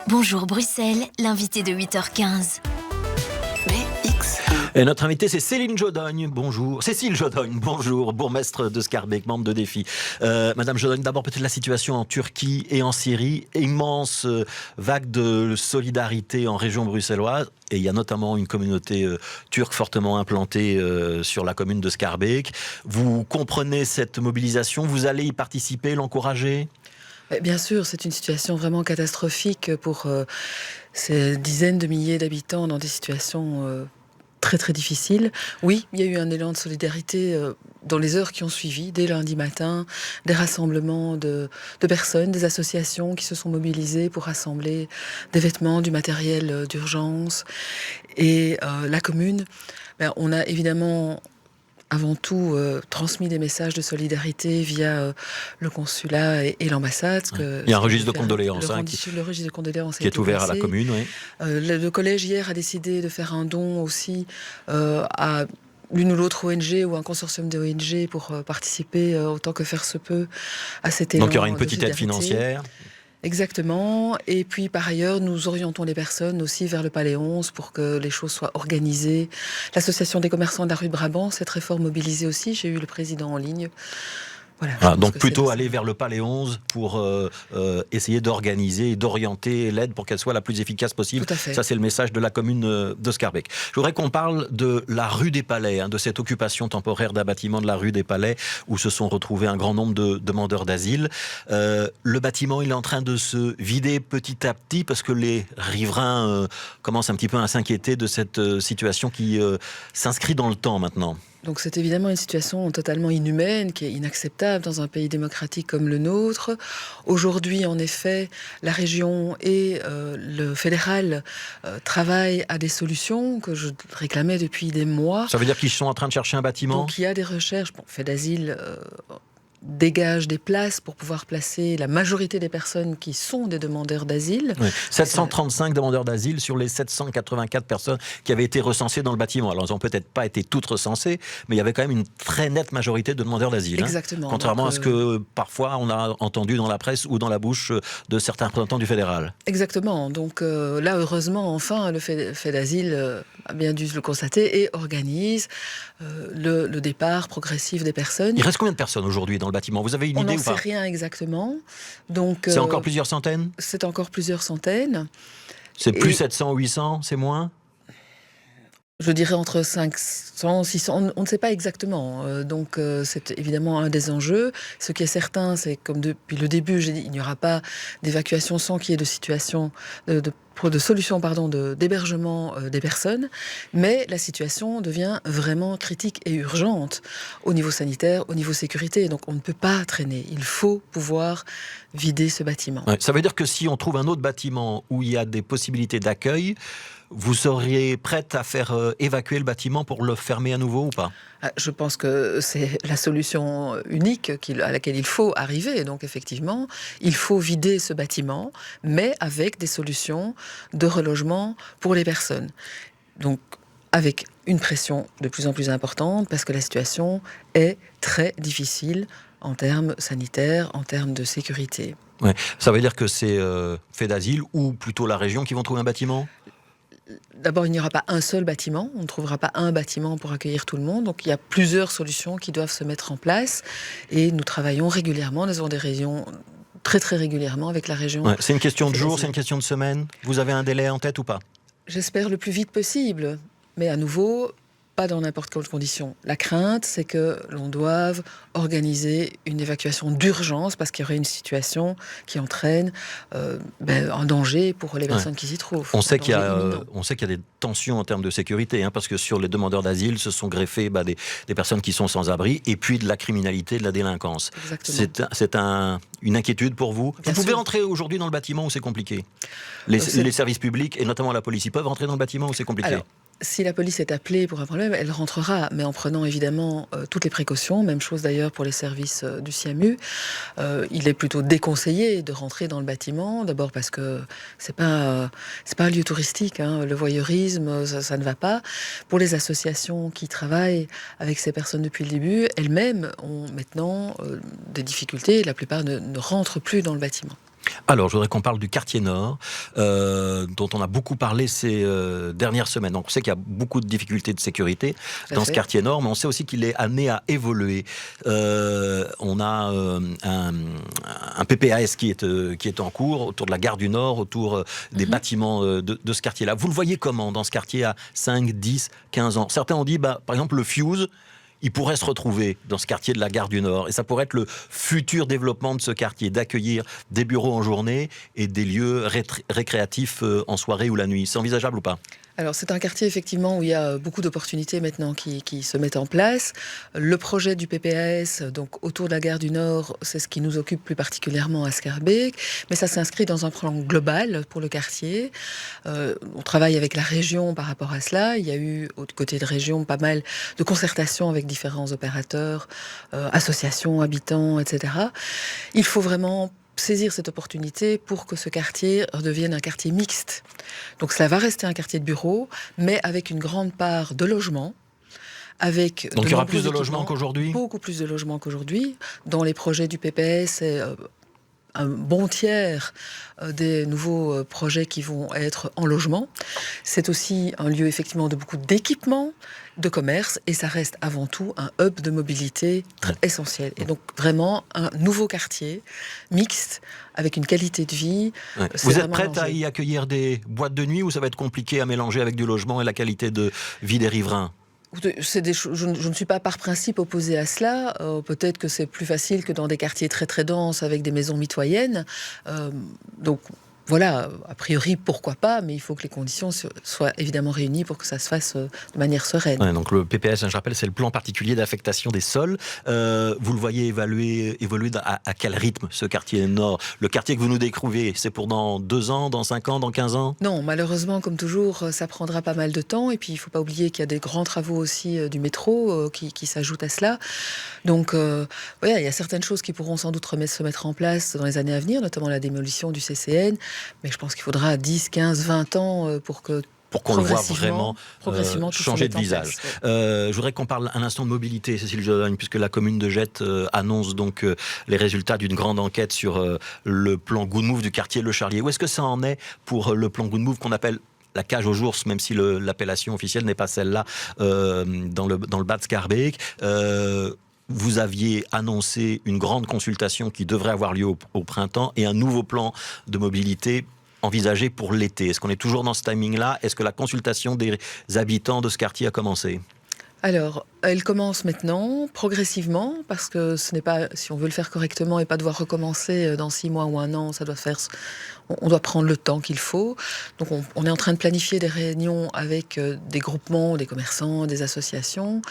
Bonjour Bruxelles, l'invité de 8h15. Et notre invitée, c'est Céline Jodogne, bonjour. Cécile Jodogne, bonjour, bourgmestre de Schaerbeek, membre de Défi. Madame Jodogne, d'abord peut-être la situation en Turquie et en Syrie. Immense vague de solidarité en région bruxelloise. Et il y a notamment une communauté turque fortement implantée sur la commune de Schaerbeek. Vous comprenez cette mobilisation? Vous allez y participer, l'encourager? Bien sûr, c'est une situation vraiment catastrophique pour ces dizaines de milliers d'habitants dans des situations très très difficiles. Oui, il y a eu un élan de solidarité dans les heures qui ont suivi, dès lundi matin, des rassemblements de personnes, des associations qui se sont mobilisées pour rassembler des vêtements, du matériel d'urgence. Et la commune, on a évidemment avant tout transmis des messages de solidarité via le consulat et l'ambassade. Il y a un registre de condoléances le registre de condoléances qui est ouvert à la commune. Oui. Le collège hier a décidé de faire un don aussi à l'une ou l'autre ONG ou un consortium de ONG pour participer autant que faire se peut à cet élan. Donc il y aura une petite aide financière. Exactement. Et puis, par ailleurs, nous orientons les personnes aussi vers le Palais 11 pour que les choses soient organisées. L'association des commerçants de la rue de Brabant s'est très fort mobilisée aussi. J'ai eu le président en ligne. Voilà, donc plutôt aller vers le Palais 11 pour essayer d'organiser et d'orienter l'aide pour qu'elle soit la plus efficace possible. Tout à fait. Ça, c'est le message de la commune de Schaerbeek. Je voudrais qu'on parle de la rue des Palais, de cette occupation temporaire d'un bâtiment de la rue des Palais où se sont retrouvés un grand nombre de demandeurs d'asile. Le bâtiment, il est en train de se vider petit à petit parce que les riverains commencent un petit peu à s'inquiéter de cette situation qui s'inscrit dans le temps maintenant. Donc c'est évidemment une situation totalement inhumaine, qui est inacceptable dans un pays démocratique comme le nôtre. Aujourd'hui, en effet, la région et le fédéral travaillent à des solutions que je réclamais depuis des mois. Ça veut dire qu'ils sont en train de chercher un bâtiment? Donc il y a des recherches. Fait d'asile dégage des places pour pouvoir placer la majorité des personnes qui sont des demandeurs d'asile. Oui. 735 demandeurs d'asile sur les 784 personnes qui avaient été recensées dans le bâtiment. Alors, elles n'ont peut-être pas été toutes recensées, mais il y avait quand même une très nette majorité de demandeurs d'asile. Exactement. Contrairement à ce que parfois on a entendu dans la presse ou dans la bouche de certains représentants du fédéral. Exactement. Donc là, heureusement, enfin, le fait d'asile a bien dû le constater et organise le départ progressif des personnes. Il reste combien de personnes aujourd'hui dans le bâtiment? Vous avez une idée ou pas? On n'en sait rien exactement. Donc, c'est encore plusieurs centaines? C'est encore plusieurs centaines. C'est plus 700 ou 800? C'est moins? Je dirais entre 500, 600, on ne sait pas exactement. Donc c'est évidemment un des enjeux. Ce qui est certain, c'est comme depuis le début, j'ai dit, il n'y aura pas d'évacuation sans qu'il y ait de situation de solution d'hébergement des personnes, mais la situation devient vraiment critique et urgente au niveau sanitaire, au niveau sécurité. Donc on ne peut pas traîner. Il faut pouvoir vider ce bâtiment. Ouais, ça veut dire que si on trouve un autre bâtiment où il y a des possibilités d'accueil, vous seriez prête à faire évacuer le bâtiment pour le fermer à nouveau ou pas? Je pense que c'est la solution unique à laquelle il faut arriver. Donc effectivement, il faut vider ce bâtiment, mais avec des solutions de relogement pour les personnes. Donc avec une pression de plus en plus importante, parce que la situation est très difficile en termes sanitaires, en termes de sécurité. Ouais. Ça veut dire que c'est fait d'asile ou plutôt la région qui vont trouver un bâtiment? D'abord, il n'y aura pas un seul bâtiment, on ne trouvera pas un bâtiment pour accueillir tout le monde, donc il y a plusieurs solutions qui doivent se mettre en place, et nous travaillons régulièrement, nous avons des réunions très très régulièrement avec la région. Ouais, c'est une question de jour, c'est une question de semaine? Vous avez un délai en tête ou pas? J'espère le plus vite possible, mais à nouveau, pas dans n'importe quelle condition. La crainte, c'est que l'on doive organiser une évacuation d'urgence parce qu'il y aurait une situation qui entraîne un danger pour les personnes qui s'y trouvent. On sait qu'il y a des tensions en termes de sécurité, parce que sur les demandeurs d'asile se sont greffées des personnes qui sont sans abri et puis de la criminalité, de la délinquance. C'est une inquiétude pour vous? Vous pouvez rentrer aujourd'hui dans le bâtiment où c'est compliqué? Les services publics et notamment la police, ils peuvent rentrer dans le bâtiment où c'est compliqué? Alors, si la police est appelée pour un problème, elle rentrera, mais en prenant évidemment toutes les précautions. Même chose d'ailleurs pour les services du SIAMU. Il est plutôt déconseillé de rentrer dans le bâtiment, d'abord parce que c'est pas un lieu touristique. Le voyeurisme, ça ne va pas. Pour les associations qui travaillent avec ces personnes depuis le début, elles-mêmes ont maintenant des difficultés. La plupart ne rentrent plus dans le bâtiment. Alors, je voudrais qu'on parle du quartier Nord, dont on a beaucoup parlé ces dernières semaines. Donc, on sait qu'il y a beaucoup de difficultés de sécurité dans ce quartier Nord, mais on sait aussi qu'il est amené à évoluer. On a un PPAS qui est en cours autour de la gare du Nord, autour des bâtiments de ce quartier-là. Vous le voyez comment dans ce quartier à 5, 10, 15 ans? Certains ont dit, par exemple, le Fuse, il pourrait se retrouver dans ce quartier de la gare du Nord. Et ça pourrait être le futur développement de ce quartier, d'accueillir des bureaux en journée et des lieux récréatifs en soirée ou la nuit. C'est envisageable ou pas ? Alors c'est un quartier effectivement où il y a beaucoup d'opportunités maintenant qui se mettent en place. Le projet du PPAS, donc autour de la gare du Nord, c'est ce qui nous occupe plus particulièrement à Schaerbeek, mais ça s'inscrit dans un plan global pour le quartier. On travaille avec la région par rapport à cela. Il y a eu, au côté de région, pas mal de concertations avec différents opérateurs, associations, habitants, etc. Il faut vraiment saisir cette opportunité pour que ce quartier redevienne un quartier mixte. Donc cela va rester un quartier de bureaux, mais avec une grande part de logements. Donc il y aura plus de logements qu'aujourd'hui ? Beaucoup plus de logements qu'aujourd'hui. Dans les projets du PPS, c'est un bon tiers des nouveaux projets qui vont être en logement. C'est aussi un lieu effectivement de beaucoup d'équipements, de commerce, et ça reste avant tout un hub de mobilité très essentiel. Et donc vraiment un nouveau quartier mixte avec une qualité de vie. Ouais. Vous êtes prête à y accueillir des boîtes de nuit ou ça va être compliqué à mélanger avec du logement et la qualité de vie des riverains ? Je ne suis pas par principe opposée à cela. Peut-être que c'est plus facile que dans des quartiers très très denses avec des maisons mitoyennes. Donc voilà, a priori, pourquoi pas, mais il faut que les conditions soient évidemment réunies pour que ça se fasse de manière sereine. Ouais, donc le PPS, je rappelle, c'est le plan particulier d'affectation des sols. Vous le voyez évoluer à quel rythme, ce quartier Nord ? Le quartier que vous nous découvrez, c'est pour dans 2 ans, dans 5 ans, dans 15 ans ? Non, malheureusement, comme toujours, ça prendra pas mal de temps. Et puis, il ne faut pas oublier qu'il y a des grands travaux aussi du métro qui s'ajoutent à cela. Donc, il y a certaines choses qui pourront sans doute se mettre en place dans les années à venir, notamment la démolition du CCN. Mais je pense qu'il faudra 10, 15, 20 ans pour qu'on le voit vraiment progressivement changer de visage. Je voudrais qu'on parle un instant de mobilité, Cécile Jodogne, puisque la commune de Jette annonce donc les résultats d'une grande enquête sur le plan Good Move du quartier Le Charlier. Où est-ce que ça en est pour le plan Good Move qu'on appelle la cage aux ours, même si l'appellation officielle n'est pas celle-là dans le bas de Schaerbeek. Vous aviez annoncé une grande consultation qui devrait avoir lieu au printemps et un nouveau plan de mobilité envisagé pour l'été. Est-ce qu'on est toujours dans ce timing-là ? Est-ce que la consultation des habitants de ce quartier a commencé ? Alors, elle commence maintenant, progressivement, parce que ce n'est pas, si on veut le faire correctement et pas devoir recommencer dans 6 mois ou 1 an, on doit prendre le temps qu'il faut. Donc on est en train de planifier des réunions avec des groupements, des commerçants, des associations,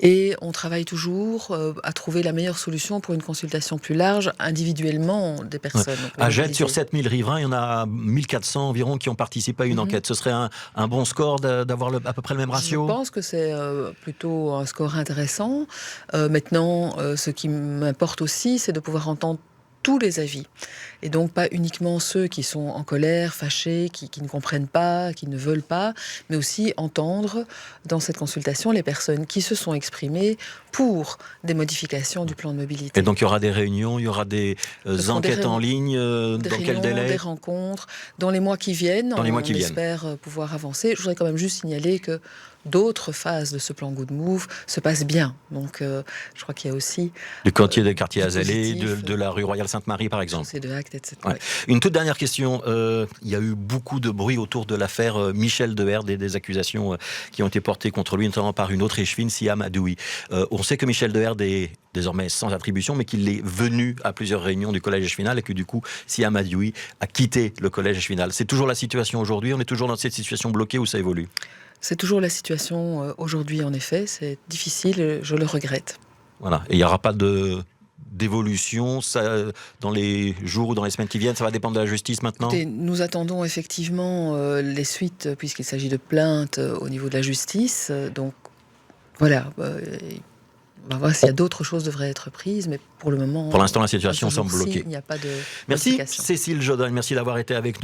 et on travaille toujours à trouver la meilleure solution pour une consultation plus large, individuellement, des personnes. À Jette, sur 7000 riverains, il y en a 1400 environ qui ont participé à une enquête. Ce serait un bon score d'avoir à peu près le même ratio ? Je pense que c'est plutôt un score intéressant. Maintenant, ce qui m'importe aussi, c'est de pouvoir entendre tous les avis. Et donc pas uniquement ceux qui sont en colère, fâchés, qui ne comprennent pas, qui ne veulent pas, mais aussi entendre dans cette consultation les personnes qui se sont exprimées pour des modifications du plan de mobilité. Et donc il y aura des réunions, il y aura des enquêtes en ligne, dans quel délai ? Des rencontres, dans les mois qui viennent. On espère pouvoir avancer. Je voudrais quand même juste signaler que d'autres phases de ce plan Good Move se passent bien. Donc, je crois qu'il y a aussi... Du quartier Azalée, de la rue Royale-Sainte-Marie, par exemple. C'est de Actes, etc. Ouais. Une toute dernière question. Il y a eu beaucoup de bruit autour de l'affaire Michel Deherde et des accusations qui ont été portées contre lui, notamment par une autre échevine, Siam Adoui. On sait que Michel Deherde est désormais sans attribution, mais qu'il est venu à plusieurs réunions du collège échevinal et que du coup, Siam Adoui a quitté le collège échevinal. C'est toujours la situation aujourd'hui ? On est toujours dans cette situation bloquée ou ça évolue ? C'est toujours la situation aujourd'hui, en effet. C'est difficile, je le regrette. Voilà. Et il n'y aura pas d'évolution dans les jours ou dans les semaines qui viennent? Ça va dépendre de la justice maintenant? Écoutez, nous attendons effectivement les suites, puisqu'il s'agit de plaintes au niveau de la justice. Donc voilà, on va voir s'il y a d'autres choses devraient être prises, mais pour le moment... Pour l'instant, la situation semble bloquée. Il n'y a pas de... Merci Cécile Jodogne, merci d'avoir été avec nous.